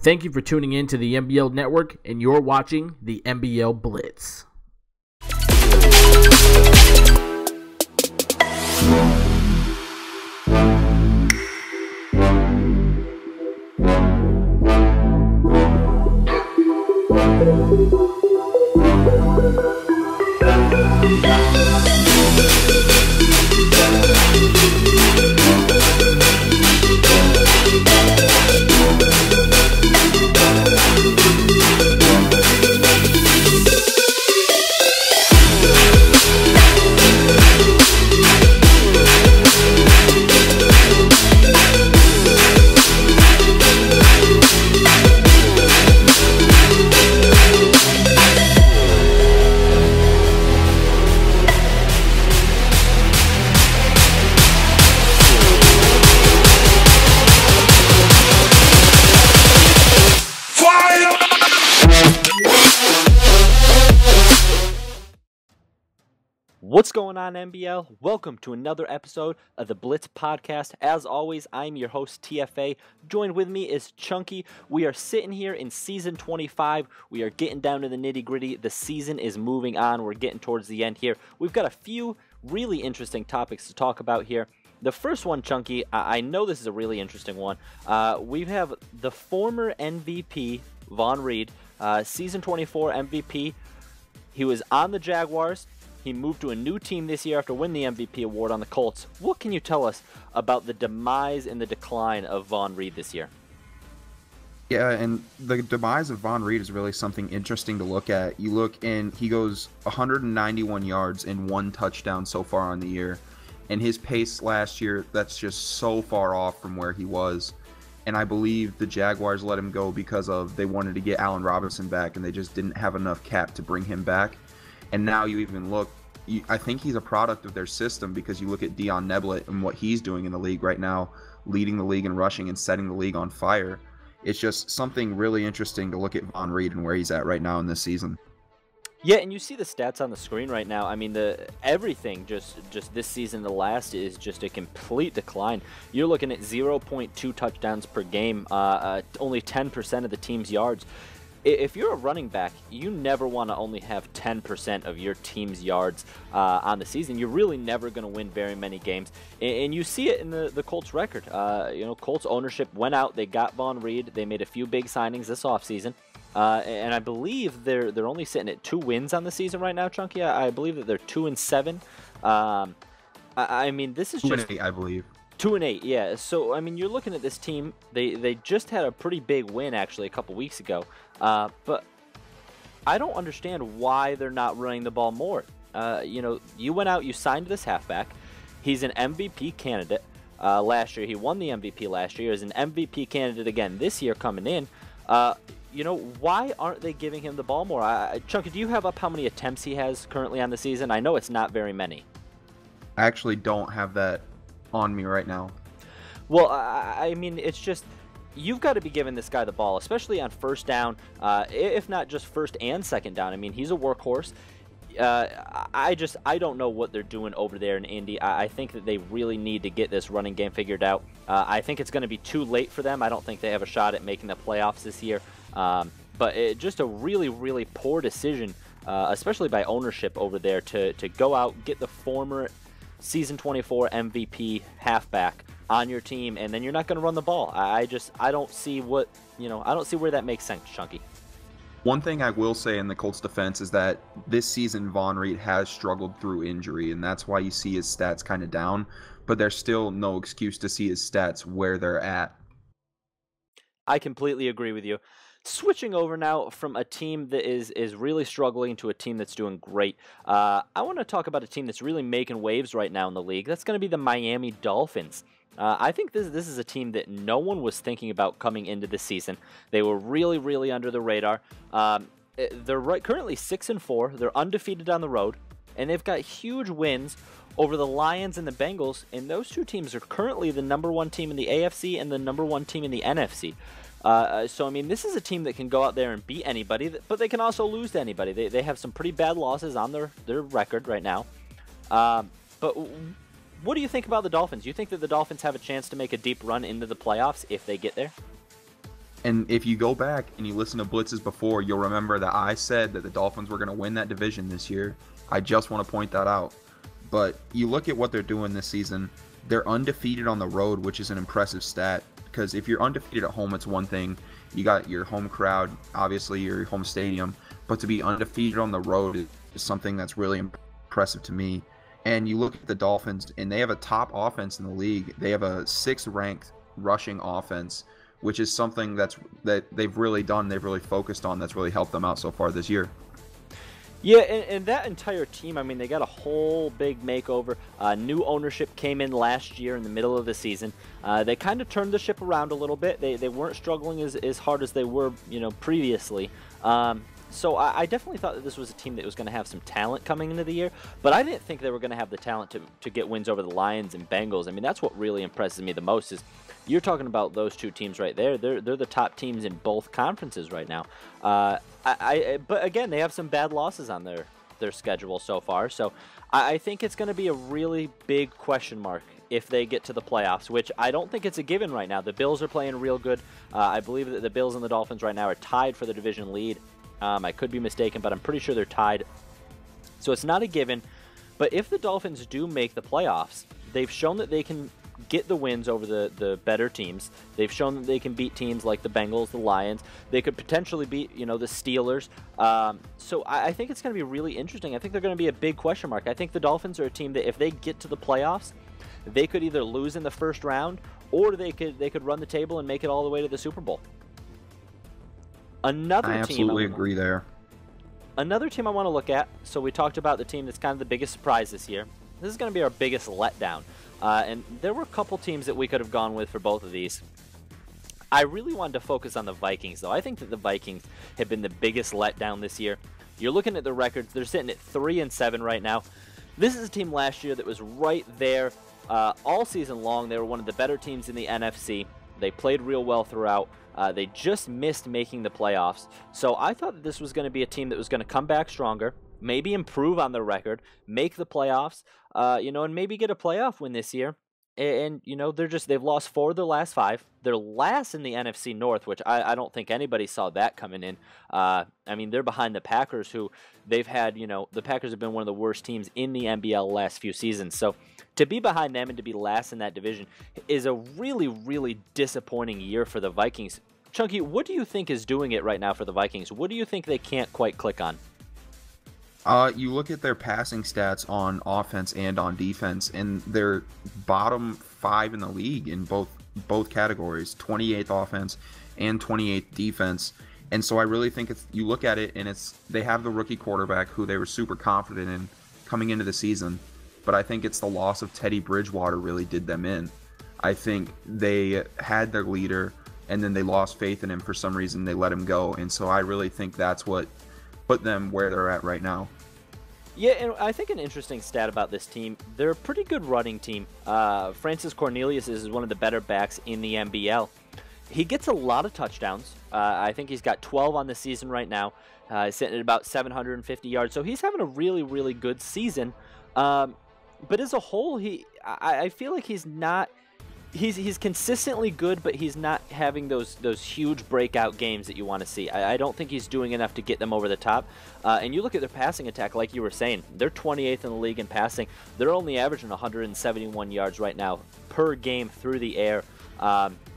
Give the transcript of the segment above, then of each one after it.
Thank you for tuning in to the MBL Network, and you're watching the MBL Blitz. What's going on, MBL? Welcome to another episode of the Blitz Podcast. As always, I'm your host, TFA. Joined with me is Chunky. We are sitting here in Season 25. We are getting down to the nitty-gritty. The season is moving on. We're getting towards the end here. We've got a few really interesting topics to talk about here. The first one, Chunky, I know this is a really interesting one. We have the former MVP, Vaughn Reed, Season 24 MVP. He was on the Jaguars. He moved to a new team this year after winning the MVP award on the Colts. What can you tell us about the demise and the decline of Vaughn Reed this year? Yeah, and the demise of Vaughn Reed is really something interesting to look at. You look and he goes 191 yards and 1 touchdown so far on the year. And his pace last year, that's just so far off from where he was. And I believe the Jaguars let him go because they wanted to get Allen Robinson back, and they just didn't have enough cap to bring him back. And now you even look, I think he's a product of their system, because you look at Dion Neblett and what he's doing in the league right now, leading the league in rushing and setting the league on fire. It's just something really interesting to look at Vaughn Reed and where he's at right now in this season. Yeah, and you see the stats on the screen right now. I mean, everything just this season, the last is just a complete decline. You're looking at 0.2 touchdowns per game, only 10% of the team's yards. If you're a running back, you never want to only have 10% of your team's yards on the season. You're really never going to win very many games. And you see it in the Colts record. Colts ownership went out. They got Vaughn Reed. They made a few big signings this offseason. And I believe they're only sitting at 2 wins on the season right now, Chunky. I believe that they're 2-7. I mean, this is just 2-8, I believe. 2-8, yeah. So, I mean, you're looking at this team. They just had a pretty big win, actually, a couple weeks ago. But I don't understand why they're not running the ball more. You went out, you signed this halfback. He's an MVP candidate last year. He won the MVP last year. He's an MVP candidate again this year coming in. Why aren't they giving him the ball more? Chunky, do you have up how many attempts he has currently on the season? I know it's not very many. I actually don't have that on me right now. Well, I mean, it's just, you've got to be giving this guy the ball, especially on first down, if not just first and second down. I mean, he's a workhorse. I don't know what they're doing over there in Indy. I think that they really need to get this running game figured out. I think it's going to be too late for them. I don't think they have a shot at making the playoffs this year. But just a really, really poor decision, especially by ownership over there, to go out, get the former Season 24 MVP halfback on your team, and then you're not going to run the ball. I don't see I don't see where that makes sense, Chunky. One thing I will say in the Colts defense is that this season Vaughn Reed has struggled through injury, and that's why you see his stats kind of down, but there's still no excuse to see his stats where they're at. I completely agree with you. Switching over now from a team that is really struggling to a team that's doing great, I want to talk about a team that's really making waves right now in the league. That's going to be the Miami Dolphins. I think this is a team that no one was thinking about coming into this season. They were really, really under the radar. They're currently 6-4. They're undefeated on the road, and they've got huge wins over the Lions and the Bengals, and those two teams are currently the #1 team in the AFC and the #1 team in the NFC. So, I mean, this is a team that can go out there and beat anybody, but they can also lose to anybody. They have some pretty bad losses on their record right now. But what do you think about the Dolphins? Do you think that the Dolphins have a chance to make a deep run into the playoffs if they get there? And if you go back and you listen to Blitzes before, you'll remember that I said that the Dolphins were going to win that division this year. I just want to point that out. But you look at what they're doing this season, they're undefeated on the road, which is an impressive stat. Because if you're undefeated at home, it's one thing. You got your home crowd, obviously your home stadium. But to be undefeated on the road is something that's really impressive to me. And you look at the Dolphins, and they have a top offense in the league. They have a 6th ranked rushing offense, which is something that they've really done, they've really focused on, that's really helped them out so far this year. Yeah, and that entire team, I mean, they got a whole big makeover. New ownership came in last year in the middle of the season. They kind of turned the ship around a little bit. They weren't struggling as hard as they were, previously. So I definitely thought that this was a team that was going to have some talent coming into the year, but I didn't think they were going to have the talent to get wins over the Lions and Bengals. I mean, that's what really impresses me the most is you're talking about those two teams right there. They're the top teams in both conferences right now. But again, they have some bad losses on their schedule so far, so I think it's going to be a really big question mark if they get to the playoffs, which I don't think it's a given right now. The Bills are playing real good. I believe that the Bills and the Dolphins right now are tied for the division lead. I could be mistaken, but I'm pretty sure they're tied. So it's not a given. But if the Dolphins do make the playoffs, they've shown that they can get the wins over the better teams. They've shown that they can beat teams like the Bengals, the Lions. They could potentially beat, the Steelers. So I think it's going to be really interesting. I think they're going to be a big question mark. I think the Dolphins are a team that if they get to the playoffs, they could either lose in the first round or they could run the table and make it all the way to the Super Bowl. I absolutely agree there. Another team I want to look at, so we talked about the team that's kind of the biggest surprise this year. This is going to be our biggest letdown. And there were a couple teams that we could have gone with for both of these. I really wanted to focus on the Vikings, though. I think that the Vikings have been the biggest letdown this year. You're looking at the records. They're sitting at 3-7 right now. This is a team last year that was right there all season long. They were one of the better teams in the NFC. They played real well throughout. They just missed making the playoffs. So I thought that this was going to be a team that was going to come back stronger, maybe improve on their record, make the playoffs, and maybe get a playoff win this year. And they've lost 4 of their last 5. They're last in the NFC North, which I don't think anybody saw that coming in. I mean, they're behind the Packers, who they've had, the Packers have been one of the worst teams in the NBL last few seasons. So to be behind them and to be last in that division is a really, really disappointing year for the Vikings. Chunky, what do you think is doing it right now for the Vikings? What do you think they can't quite click on? You look at their passing stats on offense and on defense, and they're bottom 5 in the league in both categories, 28th offense and 28th defense. And so I really think you look at it, and they have the rookie quarterback who they were super confident in coming into the season, but I think it's the loss of Teddy Bridgewater really did them in. I think they had their leader, and then they lost faith in him for some reason. They let him go, and so I really think that's what put them where they're at right now. Yeah, and I think an interesting stat about this team, they're a pretty good running team. Francis Cornelius is one of the better backs in the MBL. He gets a lot of touchdowns. I think he's got 12 on the season right now. He's sitting at about 750 yards, so he's having a really, really good season. But as a whole, I feel like he's not... He's consistently good, but he's not having those huge breakout games that you want to see. I don't think he's doing enough to get them over the top. And you look at their passing attack, like you were saying, they're 28th in the league in passing. They're only averaging 171 yards right now per game through the air.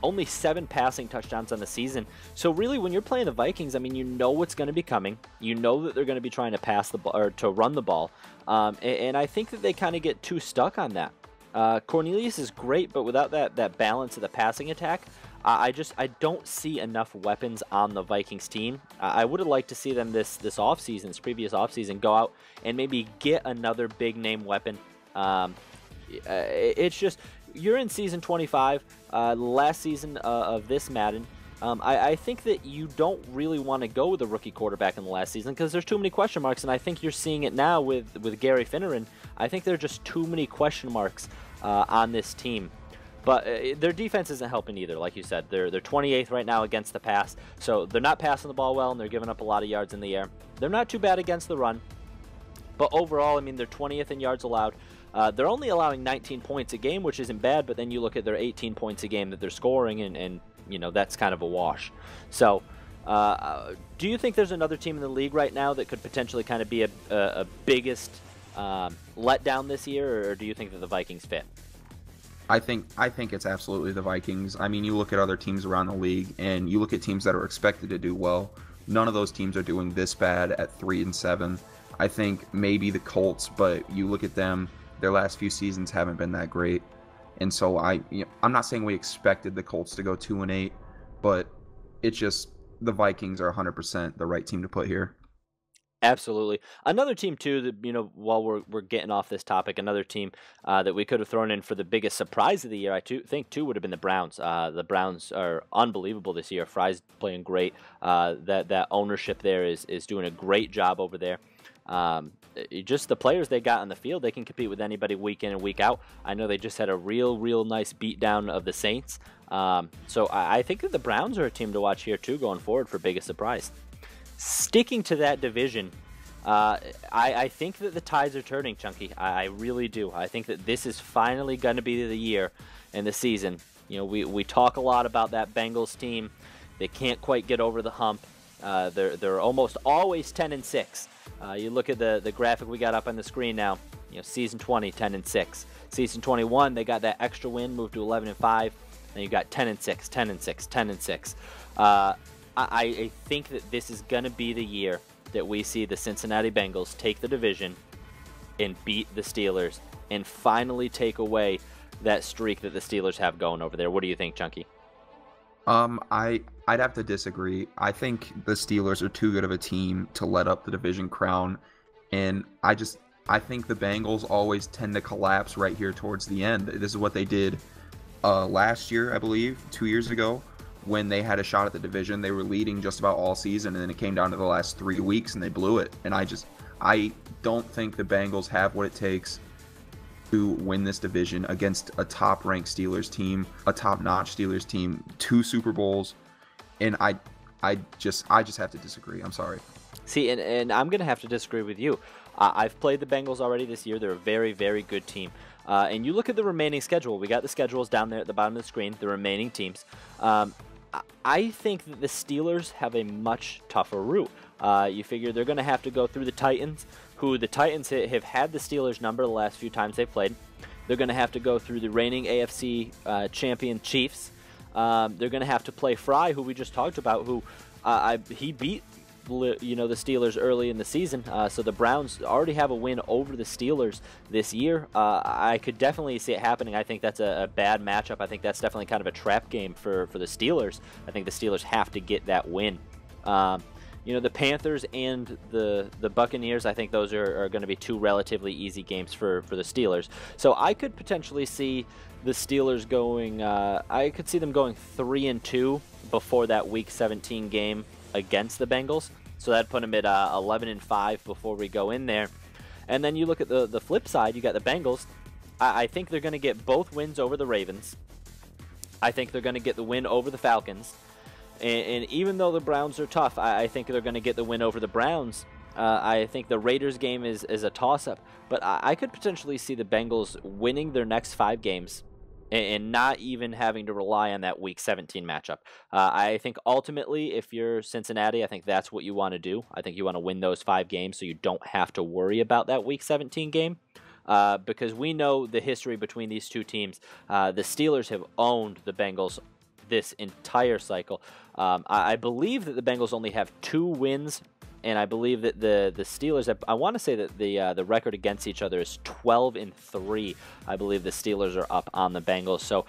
Only 7 passing touchdowns on the season. So really, when you're playing the Vikings, I mean, you know what's going to be coming. You know that they're going to be trying to pass the ball or to run the ball. And I think that they kind of get too stuck on that. Cornelius is great, but without that balance of the passing attack, I don't see enough weapons on the Vikings team. I would have liked to see them this previous offseason, go out and maybe get another big name weapon. It's just, you're in season 25, last season of this Madden. I think that you don't really want to go with a rookie quarterback in the last season because there's too many question marks, and I think you're seeing it now with Gary Finneran. I think there are just too many question marks on this team. But their defense isn't helping either, like you said. They're 28th right now against the pass, so they're not passing the ball well, and they're giving up a lot of yards in the air. They're not too bad against the run, but overall, I mean, they're 20th in yards allowed. They're only allowing 19 points a game, which isn't bad, but then you look at their 18 points a game that they're scoring, and that's kind of a wash. So do you think there's another team in the league right now that could potentially kind of be a biggest letdown this year, or do you think that the Vikings fit? I think it's absolutely the Vikings. I mean, you look at other teams around the league, and you look at teams that are expected to do well. None of those teams are doing this bad at 3-7. I think maybe the Colts, but you look at them, their last few seasons haven't been that great. And so I'm not saying we expected the Colts to go 2-8, but it's just the Vikings are 100% the right team to put here. Absolutely. Another team too that while we're getting off this topic, another team that we could have thrown in for the biggest surprise of the year, I think would have been the Browns. The Browns are unbelievable this year. Fry's playing great. That ownership there is doing a great job over there. Just the players they got on the field, they can compete with anybody week in and week out. I know they just had a real nice beatdown of the Saints. So I think that the Browns are a team to watch here too going forward for biggest surprise. Sticking to that division, I think that the tides are turning, Chunky. I really do. I think that this is finally going to be the year and the season. We talk a lot about that Bengals team. They can't quite get over the hump. They're almost always 10-6. You look at the graphic we got up on the screen now. Season 20, 10-6. Season 21, they got that extra win, moved to 11-5. Then you got 10-6, 10-6, 10-6. I think that this is going to be the year that we see the Cincinnati Bengals take the division and beat the Steelers and finally take away that streak that the Steelers have going over there. What do you think, Chunky? I'd have to disagree. I think the Steelers are too good of a team to let up the division crown, and I think the Bengals always tend to collapse right here towards the end. This is what they did last year, I believe, 2 years ago. When they had a shot at the division, they were leading just about all season, and then it came down to the last 3 weeks, and they blew it. And I don't think the Bengals have what it takes to win this division against a top-ranked Steelers team, a top-notch Steelers team, 2 Super Bowls, and I just have to disagree. I'm sorry. See, and I'm going to have to disagree with you. I've played the Bengals already this year. They're a very, very good team. And you look at the remaining schedule. We got the schedules down there at the bottom of the screen, the remaining teams. I think that the Steelers have a much tougher route. You figure they're going to have to go through the Titans, who the Titans have had the Steelers' number the last few times they've played. They're going to have to go through the reigning AFC champion Chiefs. They're going to have to play Fry, who we just talked about, who he beat the Steelers early in the season. So the Browns already have a win over the Steelers this year. I could definitely see it happening. I think that's a bad matchup. I think that's definitely kind of a trap game for the Steelers. I think the Steelers have to get that win. The Panthers and the Buccaneers, I think those are going to be 2 relatively easy games for the Steelers. So I could potentially see the Steelers going, I could see them going 3-2 before that Week 17 game against the Bengals. So that'd put them at 11-5 before we go in there. And then you look at the flip side, you got the Bengals. I think they're going to get both wins over the Ravens. I think they're going to get the win over the Falcons. And even though the Browns are tough, I think they're going to get the win over the Browns. I think the Raiders game is a toss-up. But I could potentially see the Bengals winning their next 5 games and not even having to rely on that Week 17 matchup. I think ultimately, if you're Cincinnati, I think that's what you want to do. I think you want to win those 5 games so you don't have to worry about that Week 17 game. Because we know the history between these two teams. The Steelers have owned the Bengals this entire cycle. I believe that the Bengals only have 2 wins, and I believe that the Steelers, I want to say that the record against each other is 12-3. I believe the Steelers are up on the Bengals. So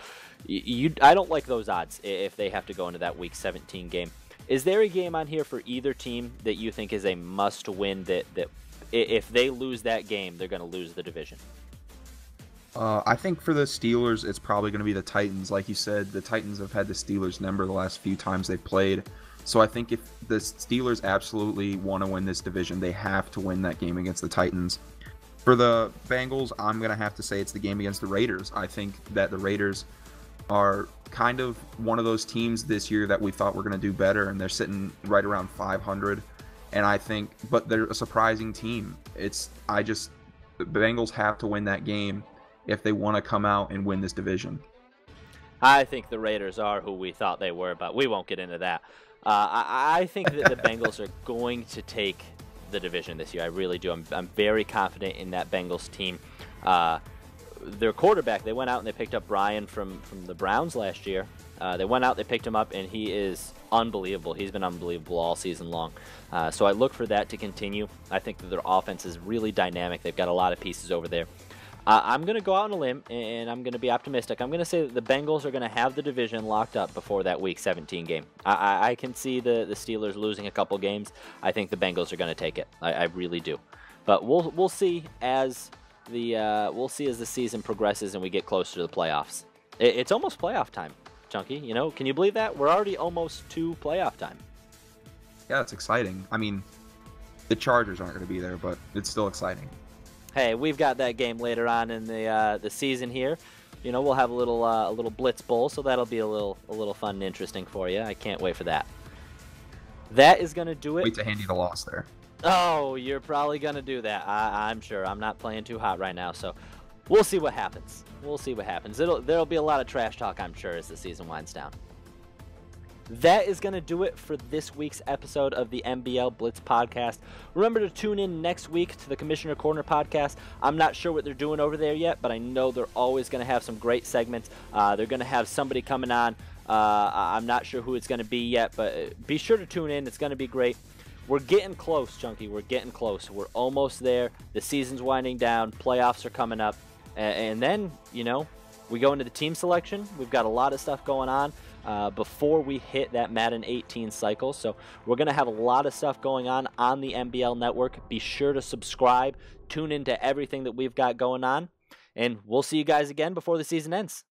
I don't like those odds if they have to go into that Week 17 game. Is there a game on here for either team that you think is a must-win that if they lose that game, they're going to lose the division? I think for the Steelers, it's probably going to be the Titans. Like you said, the Titans have had the Steelers' number the last few times they've played. So I think if the Steelers absolutely want to win this division, they have to win that game against the Titans. For the Bengals, I'm going to have to say it's the game against the Raiders. I think that the Raiders are kind of one of those teams this year that we thought were going to do better, and they're sitting right around 500. And I think, but they're a surprising team. The Bengals have to win that game if they want to come out and win this division. I think the Raiders are who we thought they were, but we won't get into that. I think that the Bengals are going to take the division this year. I really do. I'm very confident in that Bengals team. Their quarterback, they went out and they picked up Brian from the Browns last year. They went out, they picked him up, and he is unbelievable. He's been unbelievable all season long. So I look for that to continue. I think that their offense is really dynamic. They've got a lot of pieces over there. I'm going to go out on a limb, and I'm going to be optimistic. I'm going to say that the Bengals are going to have the division locked up before that Week 17 game. I can see the Steelers losing a couple games. I think the Bengals are going to take it. I really do. But we'll see as the season progresses and we get closer to the playoffs. It's almost playoff time, Chunky. You know, can you believe that? We're already almost to playoff time. Yeah, it's exciting. I mean, the Chargers aren't going to be there, but it's still exciting. Hey, we've got that game later on in the season here. You know, we'll have a little Blitz Bowl, so that'll be a little fun and interesting for you. I can't wait for that. That is going to do it. Wait to hand you the loss there. Oh, you're probably going to do that. I'm sure. I'm not playing too hot right now, so we'll see what happens. We'll see what happens. There'll be a lot of trash talk, I'm sure, as the season winds down. That is going to do it for this week's episode of the MBL Blitz Podcast. Remember to tune in next week to the Commissioner Corner Podcast. I'm not sure what they're doing over there yet, but I know they're always going to have some great segments. They're going to have somebody coming on. I'm not sure who it's going to be yet, but be sure to tune in. It's going to be great. We're getting close, Chunky. We're getting close. We're almost there. The season's winding down. Playoffs are coming up. And then, you know, we go into the team selection. We've got a lot of stuff going on before we hit that Madden 18 cycle. So we're going to have a lot of stuff going on the MBL network. Be sure to subscribe. Tune into everything that we've got going on. And we'll see you guys again before the season ends.